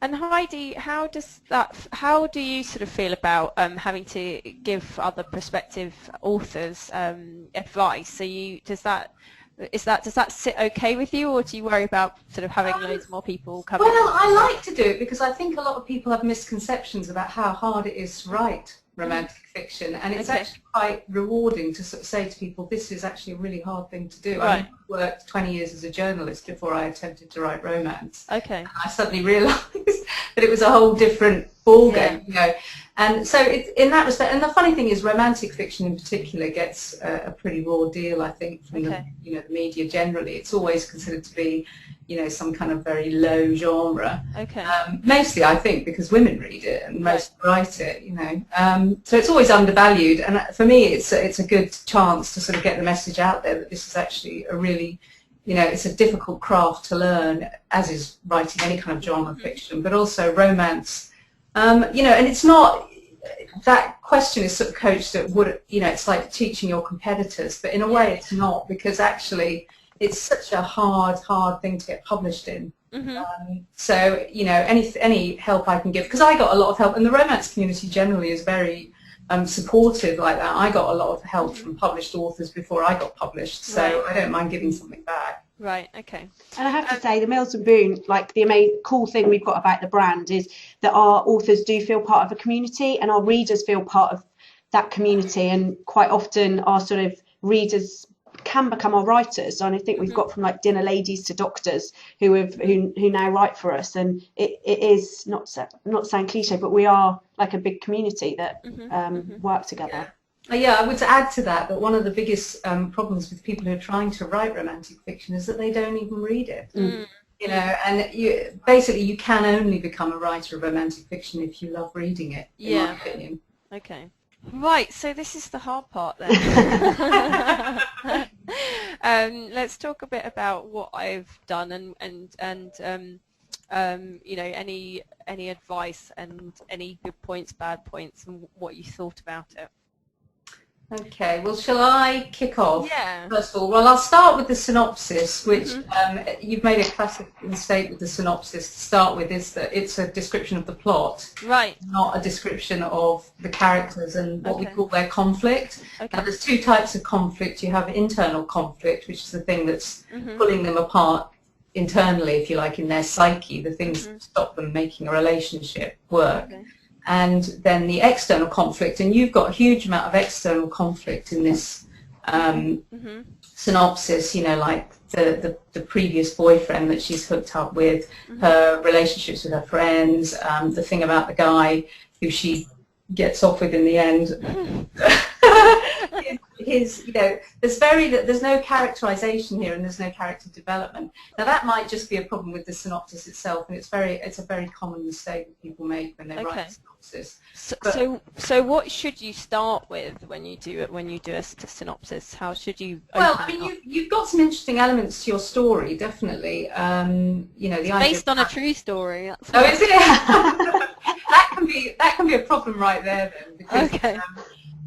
And Heidi, how do you sort of feel about having to give other prospective authors advice? So does that sit okay with you, or do you worry about sort of having loads more people coming? Well, I like to do it because I think a lot of people have misconceptions about how hard it is to write romantic fiction, and it's actually quite rewarding to sort of say to people, this is actually a really hard thing to do. Right. I worked 20 years as a journalist before I attempted to write romance. Okay. And I suddenly realised that it was a whole different ballgame, you know. And so it's in that respect, and the funny thing is romantic fiction in particular gets a pretty raw deal, I think, from the media generally. It's always considered to be, you know, some kind of very low genre. Okay. Mostly, I think, because women read it and most write it, you know. So it's always undervalued, and for me, it's a good chance to sort of get the message out there that this is actually a really, you know, it's a difficult craft to learn, as is writing any kind of genre fiction, but also romance. You know, and it's not, that question is sort of coached at what, you know, it's like teaching your competitors, but in a way it's not, because actually it's such a hard thing to get published in. So, you know, any help I can give, because I got a lot of help, and the romance community generally is very supportive like that. I got a lot of help from published authors before I got published, so I don't mind giving something back. Right, okay. And I have to say, the Mills Boon, like the amazing cool thing we've got about the brand is that our authors do feel part of a community, and our readers feel part of that community, and quite often our sort of readers can become our writers. And I think we've got from like dinner ladies to doctors who now write for us, and it is not sound cliche, but we are like a big community that work together. Yeah, I would add to that one of the biggest problems with people who are trying to write romantic fiction is that they don't even read it. You know, and you can only become a writer of romantic fiction if you love reading it, in my opinion. Okay. Right, so this is the hard part then. Let's talk a bit about what I've done and you know, any advice and any good points, bad points, and what you thought about it. Okay, well, shall I kick off? Yeah. First of all, well, I'll start with the synopsis, which you've made a classic mistake with the synopsis to start with, is that it's a description of the plot, not a description of the characters and what we call their conflict. Now, there's two types of conflict. You have internal conflict, which is the thing that's pulling them apart internally, if you like, in their psyche, the things that stop them making a relationship work. And then the external conflict, and you've got a huge amount of external conflict in this synopsis, you know, like the previous boyfriend that she's hooked up with, her relationships with her friends, the thing about the guy who she gets off with in the end. You know, there's no characterization here, and there's no character development. Now that might just be a problem with the synopsis itself, and it's a very common mistake that people make when they write synopsis. So what should you start with when you do a synopsis? How should you? Well, I mean, you've got some interesting elements to your story, definitely. You know, the idea based on a true story. Is it? that can be a problem right there then, because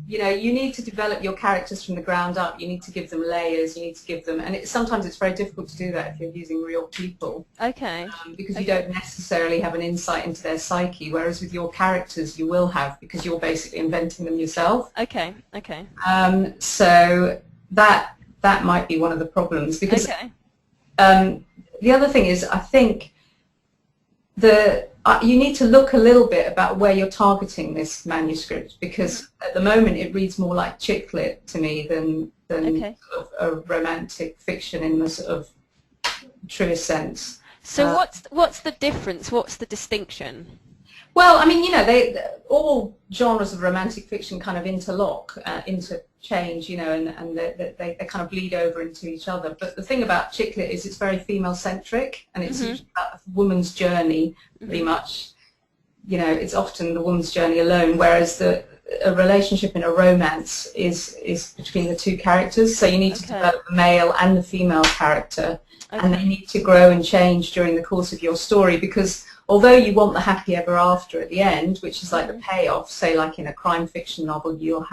you know, you need to develop your characters from the ground up. You need to give them layers. You need to give them, and sometimes it's very difficult to do that if you're using real people. Because you don't necessarily have an insight into their psyche, whereas with your characters you will have, because you're basically inventing them yourself. So that might be one of the problems, because the other thing is, I think you need to look a little bit about where you're targeting this manuscript, because at the moment it reads more like chick lit to me than sort of a romantic fiction in the sort of truest sense. So what's the difference? What's the distinction? Well, I mean, you know, all genres of romantic fiction kind of interlock, interchange, you know, and they kind of bleed over into each other. But the thing about chick lit is it's very female-centric, and it's usually about a woman's journey, pretty much. You know, it's often the woman's journey alone, whereas a relationship in a romance is between the two characters. So you need to develop the male and the female character, and they need to grow and change during the course of your story, because although you want the happy ever after at the end, which is like the payoff, say like in a crime fiction novel, you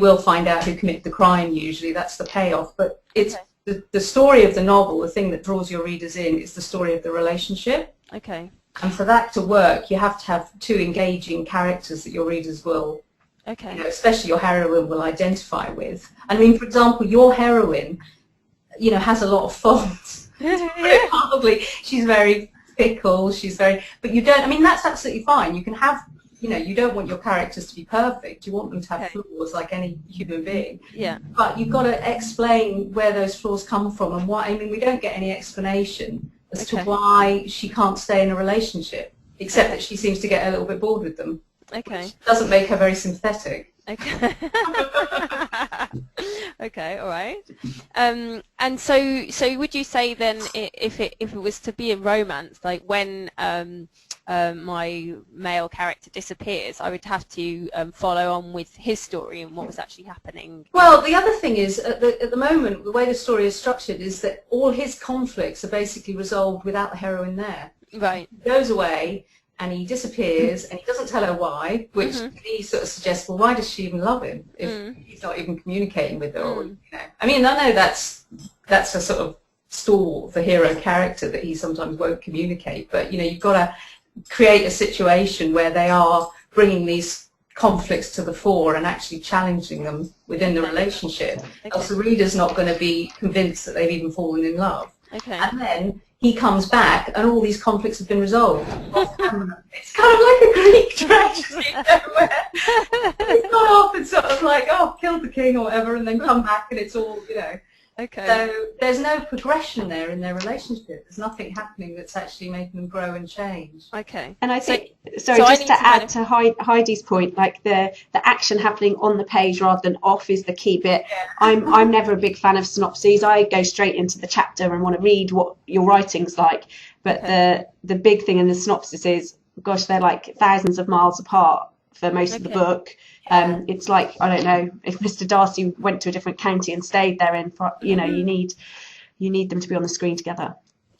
will find out who committed the crime usually, that's the payoff, but it's the story of the novel, the thing that draws your readers in, is the story of the relationship. And for that to work, you have to have two engaging characters that your readers will, Okay. especially your heroine, will identify with. I mean, for example, your heroine, has a lot of faults. Yeah. Probably, she's very fickle. She's very, but you don't. I mean, that's absolutely fine. You can have, you don't want your characters to be perfect. You want them to have flaws like any human being. Yeah. But you've got to explain where those flaws come from and why. I mean, we don't get any explanation as to why she can't stay in a relationship, except that she seems to get a little bit bored with them. Okay. Which doesn't make her very sympathetic. Okay. Okay. All right. And so would you say then, if it was to be a romance, like when my male character disappears, I would have to follow on with his story and what was actually happening? Well, the other thing is, at the moment, the way the story is structured is that all his conflicts are basically resolved without the heroine there. Right. He goes away and he disappears and he doesn't tell her why, which he sort of suggests, well, why does she even love him if he's not even communicating with her? Or, I mean, I know that's a sort of stall for hero character that he sometimes won't communicate, but, you've got to create a situation where they are bringing these conflicts to the fore and actually challenging them within the relationship. Else the reader's not going to be convinced that they've even fallen in love. Okay. And then he comes back and all these conflicts have been resolved. It's kind of like a Greek tragedy, where he's gone off and sort of like, killed the king or whatever, and then come back and it's all, Okay. So there's no progression there in their relationship. There's nothing happening that's actually making them grow and change. Okay. And I think, so just to add to Heidi's point, like the action happening on the page rather than off is the key bit. Yeah. I'm never a big fan of synopses. I go straight into the chapter and want to read what your writing's like. But the big thing in the synopsis is, gosh, they're like thousands of miles apart for most of the book. It's like, I don't know, if Mr. Darcy went to a different county and stayed there, you need them to be on the screen together.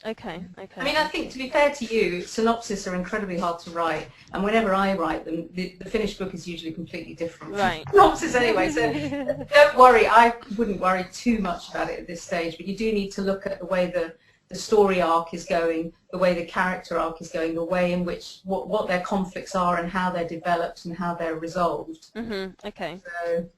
Okay. I mean, I think, to be fair to you, synopses are incredibly hard to write, and whenever I write them, the finished book is usually completely different. Right. Synopsis anyway, so don't worry. I wouldn't worry too much about it at this stage, but you do need to look at the way the story arc is going, the way the character arc is going, the way in which what their conflicts are and how they're developed and how they're resolved. Okay. So,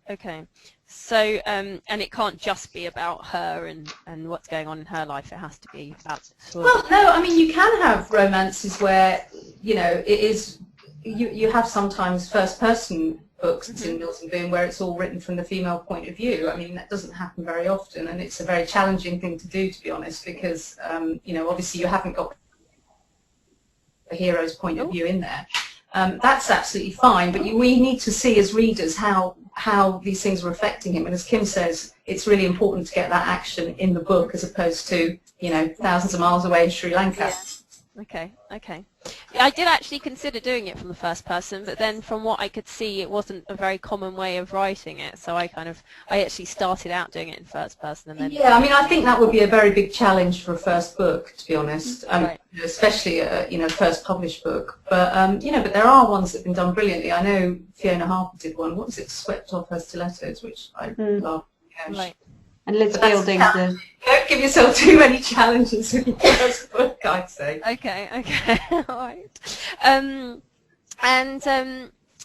So, and it can't just be about her and what's going on in her life. It has to be about. Well, no, I mean, you can have romances where, it is, you have sometimes first-person books in Mills Boon where it's all written from the female point of view. I mean, that doesn't happen very often, and it's a very challenging thing to do, to be honest, because, obviously you haven't got the hero's point of view in there. That's absolutely fine, but we need to see as readers how these things are affecting him. And as Kim says, it's really important to get that action in the book as opposed to, thousands of miles away in Sri Lanka. Yeah. Okay. I did actually consider doing it from the first person, but then from what I could see, it wasn't a very common way of writing it. So I actually started out doing it in first person, and then. Yeah, I mean, I think that would be a very big challenge for a first book, to be honest. Right. Especially a first published book. But but there are ones that have been done brilliantly. I know Fiona Harper did one. What was it? Swept Off Her Stilettos, which I love. Yeah, right. And Liz Fielding's Don't give yourself too many challenges with your first book, I'd say. Okay, all right.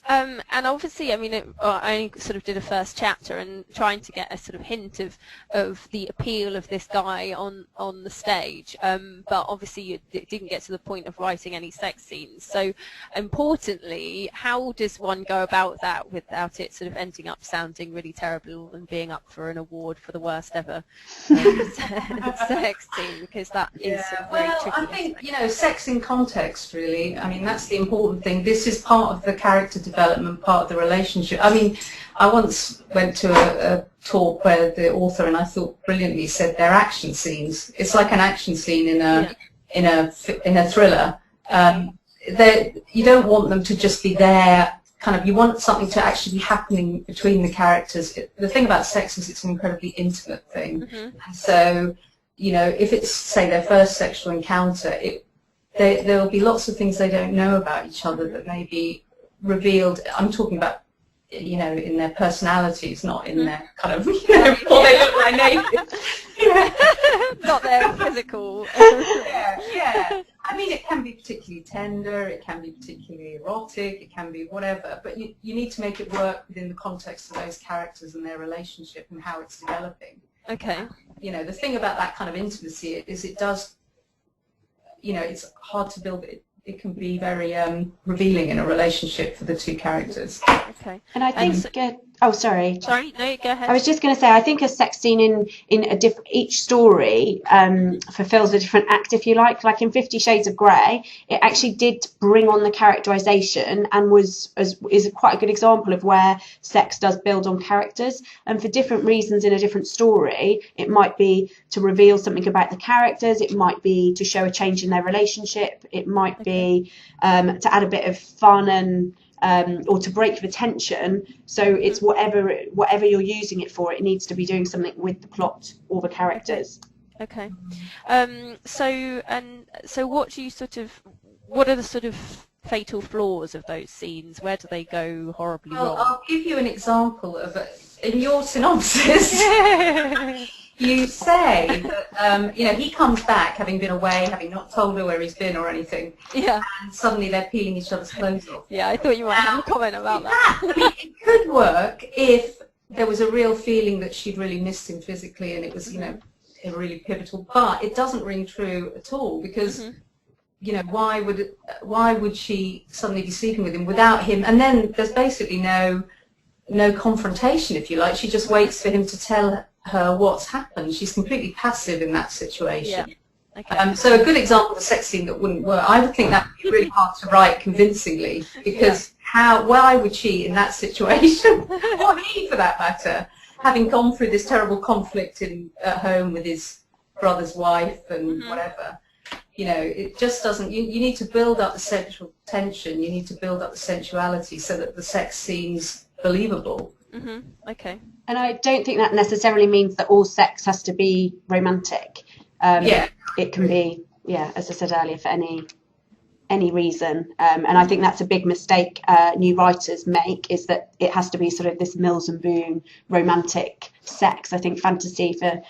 And obviously, I mean, I sort of did a first chapter and trying to get a sort of hint of the appeal of this guy on the stage, but obviously it didn't get to the point of writing any sex scenes. So importantly, how does one go about that without it sort of ending up sounding really terrible and being up for an award for the worst ever sex scene? Because that is sort of very tricky. I think, sex in context, really. I mean, that's the important thing. This is part of the character development, part of the relationship. I mean, I once went to a talk where the author, and I thought brilliantly, said they're action scenes. It's like an action scene in a thriller. You don't want them to just be there. Kind of, you want something to actually be happening between the characters. The thing about sex is it's an incredibly intimate thing. So, if it's, say, their first sexual encounter, there'll be lots of things they don't know about each other that may be revealed. I'm talking about, in their personalities, not in their kind of, before they look like naked. Not their physical. Yeah. I mean, it can be particularly tender, it can be particularly erotic, it can be whatever, but you need to make it work within the context of those characters and their relationship and how it's developing. Okay. You know, the thing about that kind of intimacy is it does, you know, it's hard to build it. It can be very revealing in a relationship for the two characters. Okay. And I think, oh, sorry. Sorry, no, go ahead. I was just going to say, I think a sex scene in a different, each story fulfills a different act, if you like. Like in 50 Shades of Grey, it actually did bring on the characterization and is quite a good example of where sex does build on characters. And for different reasons in a different story, it might be to reveal something about the characters, it might be to show a change in their relationship, it might be to add a bit of fun and or to break the tension. So it's whatever you're using it for, it needs to be doing something with the plot or the characters. Okay. So what are the sort of fatal flaws of those scenes? Where do they go horribly wrong? I'll give you an example of it. In your synopsis, you say that you know, he comes back having been away, having not told her where he's been or anything. Yeah. And suddenly they're peeling each other's clothes off. Yeah, I thought you might have a comment about that. I mean, it could work if there was a real feeling that she'd really missed him physically, and it was, you know, really pivotal. But it doesn't ring true at all because. You know, why would she suddenly be sleeping with him without him? And then there's basically no confrontation, if you like. She just waits for him to tell her what's happened. She's completely passive in that situation. Yeah. Okay. So a good example of a sex scene that wouldn't work, I would think that would be really hard to write convincingly, because why would she in that situation, or he for that matter, having gone through this terrible conflict at home with his brother's wife and whatever, you know, it just doesn't, you need to build up the sexual tension, you need to build up the sensuality so that the sex seems believable. Okay. And I don't think that necessarily means that all sex has to be romantic. It can be, as I said earlier, for any reason. And I think that's a big mistake new writers make, is that it has to be sort of this Mills and Boon romantic sex. I think fantasy for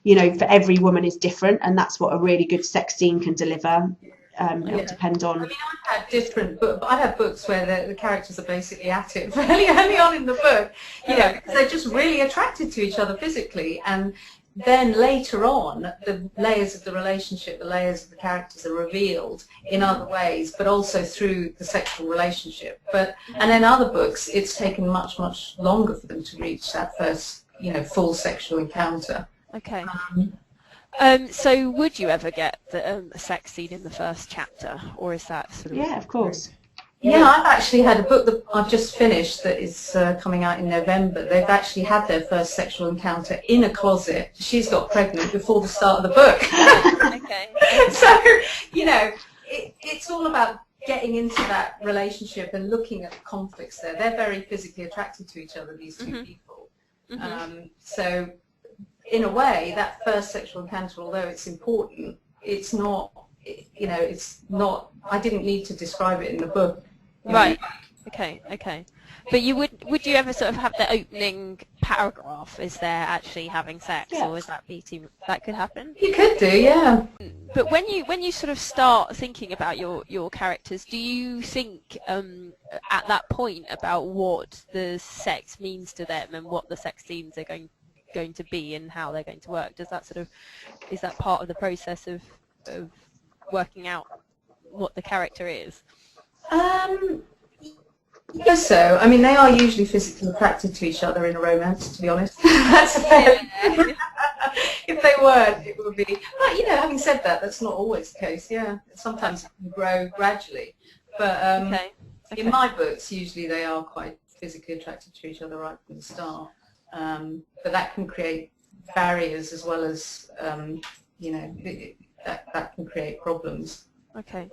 every woman is different, and that's what a really good sex scene can deliver. It'll depend on. I mean, I've had different books. I've had books where the characters are basically at it fairly early on in the book, because they're just really attracted to each other physically, and then later on, the layers of the relationship, the layers of the characters are revealed in other ways, but also through the sexual relationship. And in other books, it's taken much, much longer for them to reach that first, full sexual encounter. Okay. So would you ever get a sex scene in the first chapter, or is that sort of... Yeah, of course. Yeah, I've actually had a book that I've just finished that is coming out in November. They've actually had their first sexual encounter in a closet. She's got pregnant before the start of the book. Okay. So, it's all about getting into that relationship and looking at the conflicts there. They're very physically attracted to each other, these two people. So, in a way, that first sexual encounter, although it's important, it's not, it's not, I didn't need to describe it in the book. Right. Okay. But would you ever sort of have the opening paragraph, is there actually having sex, or is that that could happen? You could do, yeah. But when you sort of start thinking about your characters, do you think at that point about what the sex means to them and what the sex scenes are going to be and how they're going to work? Is that part of the process of working out what the character is? Yes, so. I mean, they are usually physically attracted to each other in a romance, to be honest. That's if they weren't, it would be. But, having said that, that's not always the case, yeah. Sometimes it can grow gradually. But in my books, usually they are quite physically attracted to each other right from the start. But that can create barriers as well as, that can create problems. Okay.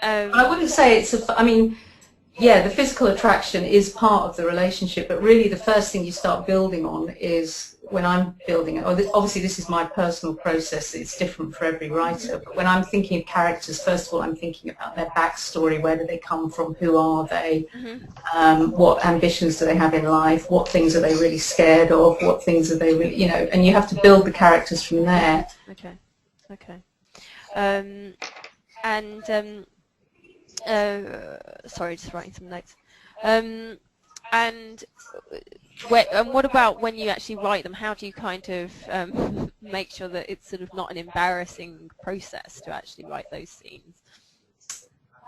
I wouldn't say the physical attraction is part of the relationship, but really the first thing you start building on is, when I'm building it, obviously this is my personal process, it's different for every writer, but when I'm thinking of characters, first of all I'm thinking about their backstory, where do they come from, who are they, what ambitions do they have in life, what things are they really scared of, what things are they really, and you have to build the characters from there. Okay. And sorry, just writing some notes. And what about when you actually write them? How do you kind of make sure that it's sort of not an embarrassing process to actually write those scenes?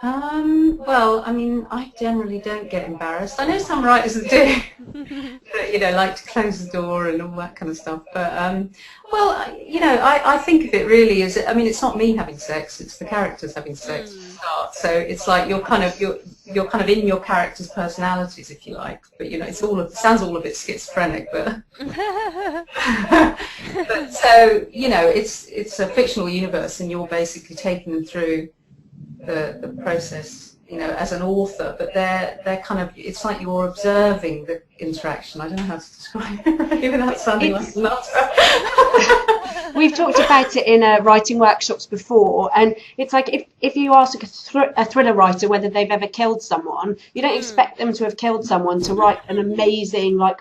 Well, I mean, I generally don't get embarrassed. I know some writers that do, that, you know, like to close the door and all that kind of stuff. But, well, you know, I think of it really as, I mean, it's not me having sex; it's the characters having sex to start. So it's like you're kind of in your characters' personalities, if you like. But you know, it sounds all a bit schizophrenic, but but so you know, it's a fictional universe, and you're basically taking them through the process, you know, as an author, but they're kind of, it's like you're observing the interaction. I don't know how to describe it really without sounding like a nutter. We've talked about it in writing workshops before, and it's like if you ask a thriller writer whether they've ever killed someone, you don't expect them to have killed someone to write an amazing, like,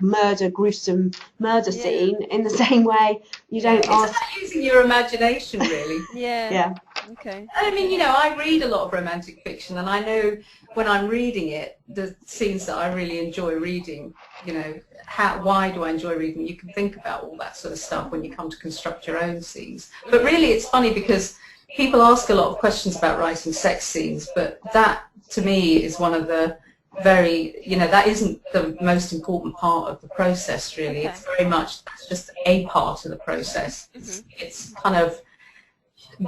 gruesome murder scene in the same way. You don't ask. It's about using your imagination, really. Yeah. Okay. I mean, you know, I read a lot of romantic fiction, and I know when I'm reading it, the scenes that I really enjoy reading, you know, why do I enjoy reading? You can think about all that sort of stuff when you come to construct your own scenes. But really, it's funny because people ask a lot of questions about writing sex scenes, but that, to me, is one of the very, you know, that isn't the most important part of the process, really. Okay. It's very much, that's just a part of the process. It's kind of,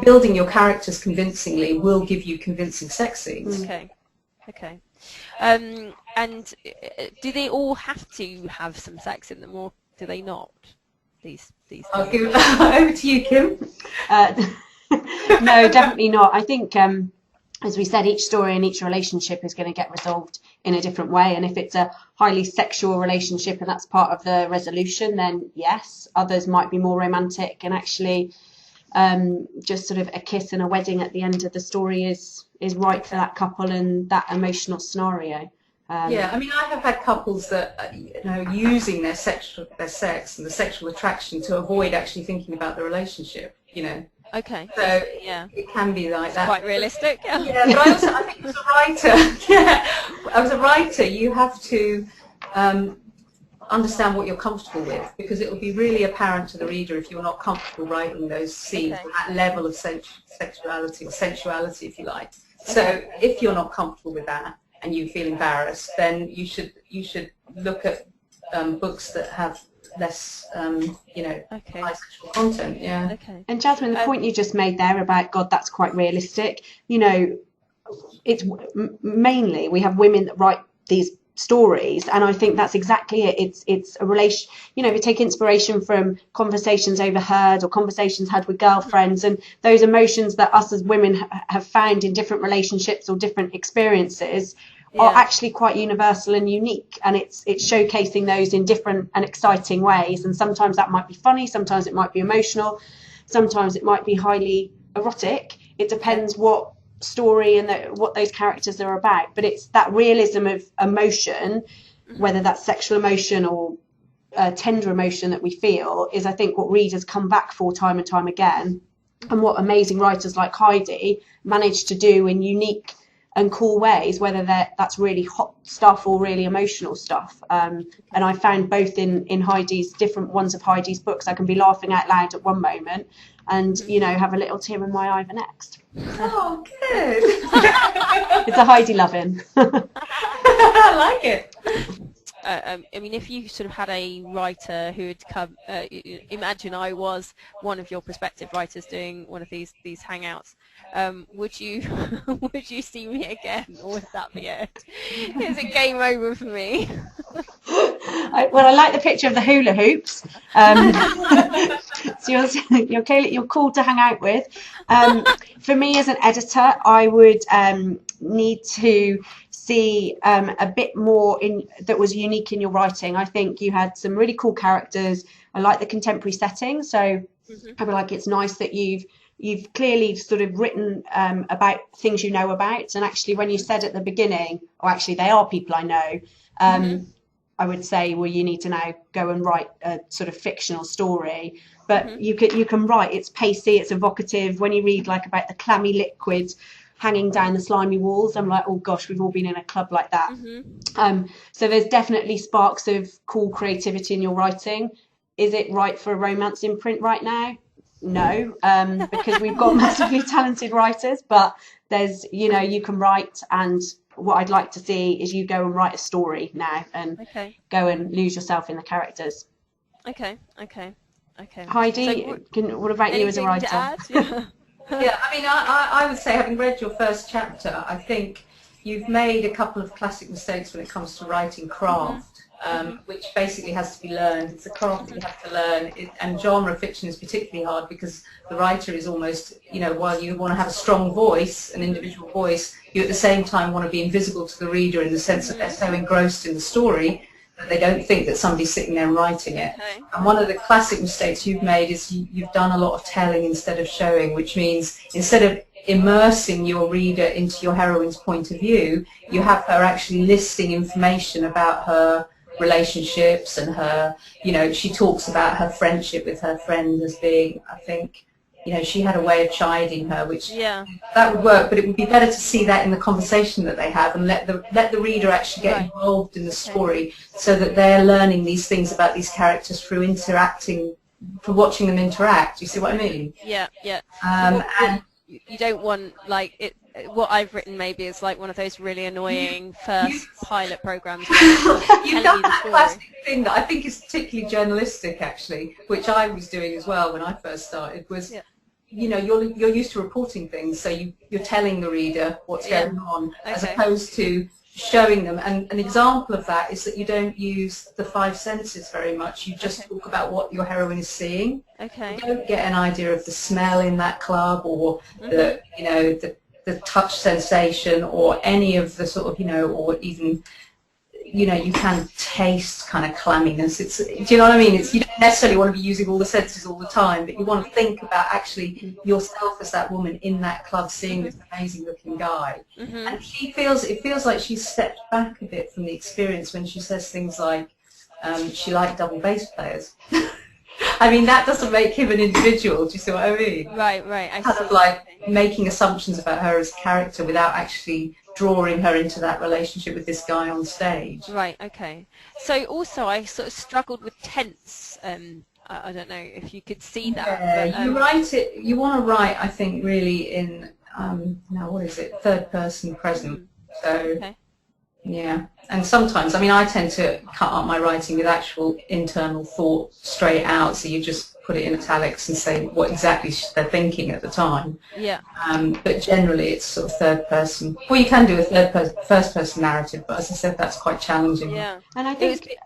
building your characters convincingly will give you convincing sex scenes. Okay. And do they all have to have some sex in them, or do they not? These I'll give it over to you, Kim. No, definitely not. I think, as we said, each story and each relationship is going to get resolved in a different way. And if it's a highly sexual relationship and that's part of the resolution, then yes. Others might be more romantic, and actually just sort of a kiss and a wedding at the end of the story is right for that couple and that emotional scenario. Yeah, I mean, I have had couples that, you know, using their sex and the sexual attraction to avoid actually thinking about the relationship, you know. Okay. So yeah, it can be like that. Quite realistic. Yeah. Yeah, but I think as a writer, as a writer, you have to understand what you're comfortable with, because it will be really apparent to the reader if you're not comfortable writing those scenes at that level of sexuality or sensuality, if you like. So if you're not comfortable with that and you feel embarrassed, then you should look at books that have less, you know, high sexual content. Yeah. Okay. And Jasmine, the point you just made there about God, that's quite realistic. You know, it's mainly we have women that write these stories, and I think that's exactly it. It's a relation, you know, we take inspiration from conversations overheard or conversations had with girlfriends, and those emotions that us as women have found in different relationships or different experiences are actually quite universal and unique, and it's showcasing those in different and exciting ways. And sometimes that might be funny, sometimes it might be emotional, sometimes it might be highly erotic. It depends what story and what those characters are about, but it's that realism of emotion, whether that's sexual emotion or tender emotion that we feel, is I think what readers come back for time and time again, and what amazing writers like Heidi manage to do in unique and cool ways, whether that's really hot stuff or really emotional stuff. And I found both in Heidi's different ones of Heidi's books, I can be laughing out loud at one moment and, you know, have a little tear in my eye the next. Oh, good. It's a Heidi loving. I like it. I mean, if you sort of had a writer who had come, imagine I was one of your prospective writers doing one of these hangouts, would you see me again, or would that be it? Is it game over for me? Well, I like the picture of the hula hoops. So you're cool to hang out with. For me as an editor, I would need to see a bit more that was unique in your writing. I think you had some really cool characters. I like the contemporary setting, so I feel like it's nice that you've clearly sort of written about things you know about. And actually, when you said at the beginning, or actually they are people I know, I would say, well, you need to now go and write a sort of fictional story. But you can write, it's pacey, it's evocative. When you read like about the clammy liquid hanging down the slimy walls, I'm like, oh gosh, we've all been in a club like that. So there's definitely sparks of cool creativity in your writing. Is it right for a romance imprint right now? No, because we've got massively talented writers, but there's, you can write, and what I'd like to see is you go and write a story now and go and lose yourself in the characters. Okay. Heidi, what about you as a writer? Yeah, I mean, I would say, having read your first chapter, I think you've made a couple of classic mistakes when it comes to writing craft, which basically has to be learned. It's a craft that you have to learn, and genre fiction is particularly hard because the writer is almost, while you want to have a strong voice, an individual voice, you at the same time want to be invisible to the reader in the sense that they're so engrossed in the story that they don't think that somebody's sitting there and writing it. And one of the classic mistakes you've made is you've done a lot of telling instead of showing, which means instead of immersing your reader into your heroine's point of view, you have her actually listing information about her relationships and her, she talks about her friendship with her friend as being, I think, she had a way of chiding her, which that would work, but it would be better to see that in the conversation that they have and let the reader actually get involved in the story so that they're learning these things about these characters through interacting, for watching them interact. You see what I mean? Yeah. And you don't want, like, it. What I've written maybe is like one of those really annoying first pilot programs. You've done that classic thing that I think is particularly journalistic, actually, which I was doing as well when I first started. Was you're used to reporting things, so you're telling the reader what's going on, as opposed to showing them. And an example of that is that you don't use the five senses very much. You just talk about what your heroine is seeing. You don't get an idea of the smell in that club, or the touch sensation, or any of the sort of, or even, you can taste kind of clamminess. Do you know what I mean? You don't necessarily want to be using all the senses all the time, but you want to think about actually yourself as that woman in that club seeing this amazing looking guy. And it feels like she's stepped back a bit from the experience when she says things like, she liked double bass players. I mean, that doesn't make him an individual. Do you see what I mean? Right. I kind of like making assumptions about her as a character without actually drawing her into that relationship with this guy on stage. Right, okay. So also I sort of struggled with tense. I don't know if you could see that. Yeah, but, you write it, you want to write, I think, really in, now what is it, third person present. So, yeah. And sometimes, I mean, I tend to cut up my writing with actual internal thought straight out, so you just put it in italics and say what exactly they're thinking at the time. Yeah. But generally it's sort of third person. Well, you can do a first person narrative, but as I said, that's quite challenging. Yeah. And I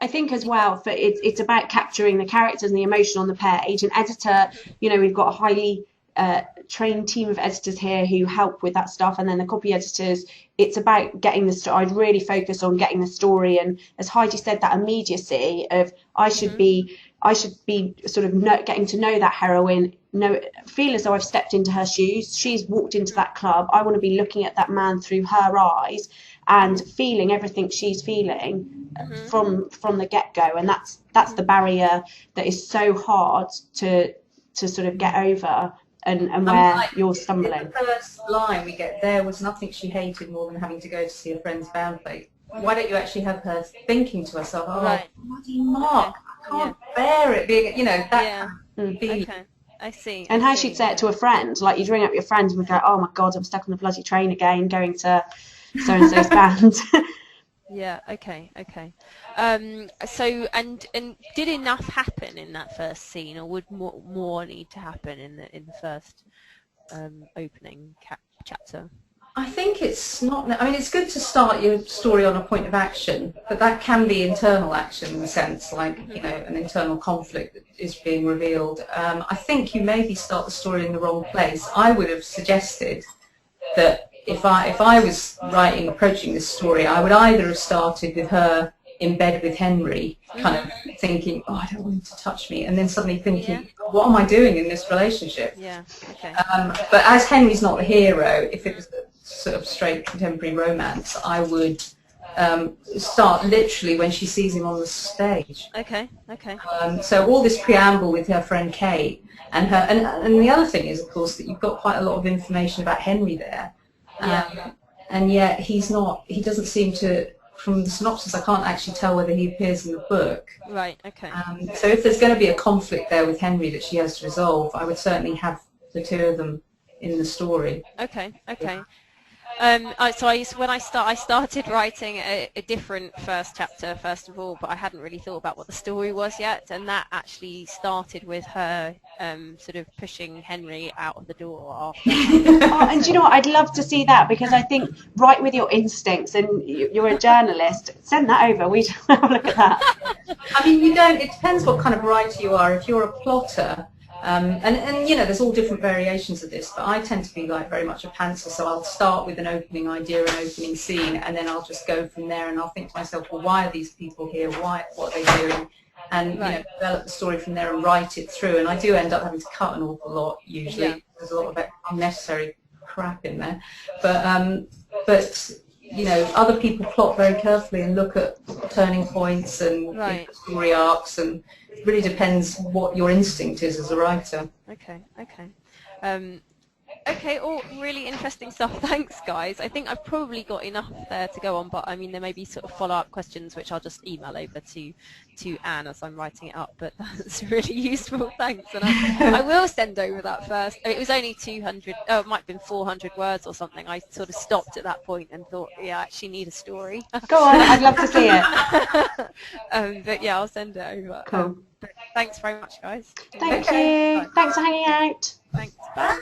think as well, for it's about capturing the characters and the emotion on the page. An editor, we've got a highly trained team of editors here who help with that stuff, and then the copy editors, it's about getting the story. I'd really focus on getting the story, and as Heidi said, that immediacy of I should be sort of getting to know that heroine, feel as though I've stepped into her shoes. She's walked into that club. I want to be looking at that man through her eyes and feeling everything she's feeling from the get-go, and that's the barrier that is so hard to sort of get over. And where you're stumbling. The first line we get, there was nothing she hated more than having to go to see a friend's band play. Why don't you actually have her thinking to herself, bloody Mark, I can't bear it being, that feeling. Okay, I see. And how she'd say it to a friend, like you'd ring up your friend and would go, oh my God, I'm stuck on the bloody train again, going to so-and-so's band. Yeah, okay. So, and did enough happen in that first scene, or would more need to happen in the first opening chapter? I think it's not, I mean, it's good to start your story on a point of action, but that can be internal action in a sense, like, an internal conflict that is being revealed. I think you maybe start the story in the wrong place. I would have suggested that if I was approaching this story, I would either have started with her in bed with Henry, kind of thinking, oh, I don't want him to touch me, and then suddenly thinking, what am I doing in this relationship? Yeah, okay. But as Henry's not the hero, if it was a sort of straight contemporary romance, I would start literally when she sees him on the stage. Okay. Okay. So all this preamble with her friend Kate and her, and the other thing is, of course, that you've got quite a lot of information about Henry there, and yet he doesn't seem to. From the synopsis, I can't actually tell whether he appears in the book. Right. Okay. So if there's going to be a conflict there with Henry that she has to resolve, I would certainly have the two of them in the story. Okay. Okay. When I started writing a different first chapter first of all, but I hadn't really thought about what the story was yet, and that actually started with her sort of pushing Henry out of the door after. And do you know what? I'd love to see that, because I think write with your instincts, and you're a journalist. Send that over. We'd have a look at that. I mean, it depends what kind of writer you are. If you're a plotter, and you know, there's all different variations of this, but I tend to be like very much a pantser, so I'll start with an opening idea, an opening scene, and then I'll just go from there, and I'll think to myself, well, why are these people here? What are they doing? And you know, develop the story from there and write it through. And I do end up having to cut an awful lot usually. Yeah. There's a lot of unnecessary crap in there, but you know, other people plot very carefully and look at turning points and you know, story arcs, and it really depends what your instinct is as a writer. Okay. Okay, all really interesting stuff. Thanks, guys. I think I've probably got enough there to go on, but I mean, there may be sort of follow-up questions which I'll just email over to Anne as I'm writing it up, but that's really useful. Thanks. And I will send over that first. It was only 200, oh, it might have been 400 words or something. I sort of stopped at that point and thought, yeah, I actually need a story. Go on, I'd love to see it. But yeah, I'll send it over. Cool. Thanks very much, guys. Thank you. Thanks for hanging out. Thanks. Bye.